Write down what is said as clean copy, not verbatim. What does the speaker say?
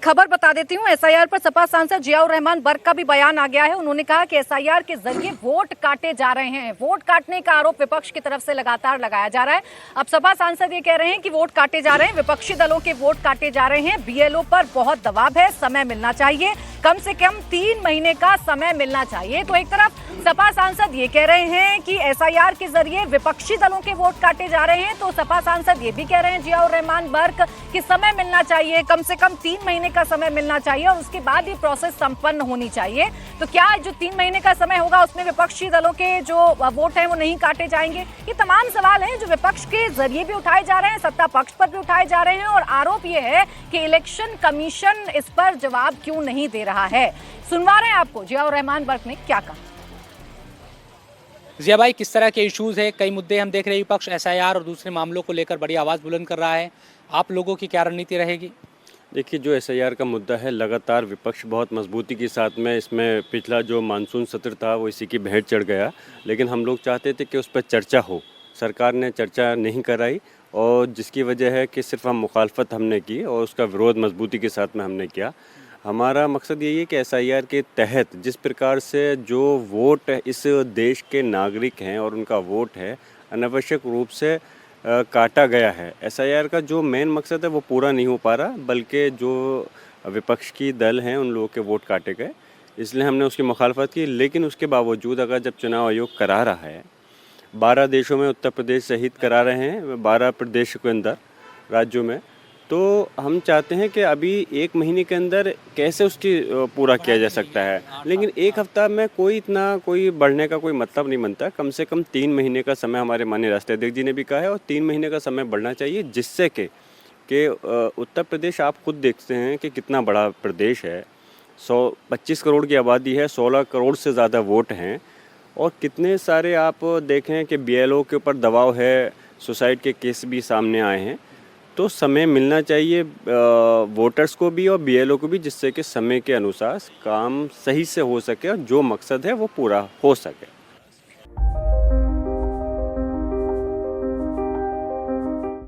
एक खबर बता देती हूँ। एसआईआर पर सपा सांसद जियाउर रहमान बर्क का भी बयान आ गया है। उन्होंने कहा कि एसआईआर के जरिए वोट काटे जा रहे हैं। वोट काटने का आरोप विपक्ष की तरफ से लगातार लगाया जा रहा है। अब सपा सांसद ये कह रहे हैं कि वोट काटे जा रहे हैं, विपक्षी दलों के वोट काटे जा रहे हैं। बीएलओ पर बहुत दबाव है, समय मिलना चाहिए, कम से कम 3 महीने का समय मिलना चाहिए। तो एक तरफ सपा सांसद ये कह रहे हैं कि एसआईआर के जरिए विपक्षी दलों के वोट काटे जा रहे हैं, तो सपा सांसद ये भी कह रहे हैं जियाउर रहमान बर्क कि समय मिलना चाहिए, कम से कम 3 महीने का समय मिलना चाहिए और उसके बाद ये प्रोसेस संपन्न होनी चाहिए। तो क्या जो 3 महीने का समय होगा उसमें विपक्षी दलों के जो वोट हैं वो नहीं काटे जाएंगे? ये तमाम सवाल हैं जो विपक्ष के जरिए भी उठाए जा रहे हैं, सत्ता पक्ष पर भी उठाए जा रहे हैं और आरोप ये है कि इलेक्शन कमीशन इस पर जवाब क्यों नहीं दे रहा है। सुनवा रहे हैं आपको जियाउर रहमान बर्क ने क्या कहा। जिया भाई, किस तरह के इश्यूज है? कई मुद्दे हम देख रहे हैं, विपक्ष एसआईआर और दूसरे मामलों को लेकर बड़ी आवाज़ बुलंद कर रहा है। आप लोगों की क्या रणनीति रहेगी? देखिए, जो एसआईआर का मुद्दा है, लगातार विपक्ष बहुत मजबूती के साथ में इसमें पिछला जो मानसून सत्र था वो इसी की भेंट चढ़ गया। लेकिन हम लोग चाहते थे कि उस पर चर्चा हो, सरकार ने चर्चा नहीं कराई और जिसकी वजह है कि सिर्फ हम मुखालफत हमने की और उसका विरोध मजबूती के साथ में हमने किया। हमारा मकसद यही है कि एसआईआर के तहत जिस प्रकार से जो वोट इस देश के नागरिक हैं और उनका वोट है अनावश्यक रूप से काटा गया है। एसआईआर का जो मेन मकसद है वो पूरा नहीं हो पा रहा, बल्कि जो विपक्ष की दल हैं उन लोगों के वोट काटे गए, इसलिए हमने उसकी मुखालफत की। लेकिन उसके बावजूद अगर जब चुनाव आयोग करा रहा है, 12 देशों में उत्तर प्रदेश सहित करा रहे हैं, 12 प्रदेश के अंदर राज्यों में, तो हम चाहते हैं कि अभी 1 महीने के अंदर कैसे उसकी पूरा किया जा सकता है। लेकिन 1 हफ्ता में कोई बढ़ने का कोई मतलब नहीं बनता। कम से कम 3 महीने का समय हमारे माननीय राष्ट्राध्यक्ष जी ने भी कहा है और 3 महीने का समय बढ़ना चाहिए, जिससे कि उत्तर प्रदेश आप खुद देखते हैं कि कितना बड़ा प्रदेश है। 125 करोड़ की आबादी है, 16 करोड़ से ज़्यादा वोट हैं और कितने सारे आप देखें कि बीएलओ के ऊपर दबाव है, सुसाइड के केस भी सामने आए हैं। तो समय मिलना चाहिए वोटर्स को भी और बीएलओ को भी, जिससे कि समय के अनुसार काम सही से हो सके और जो मकसद है वो पूरा हो सके।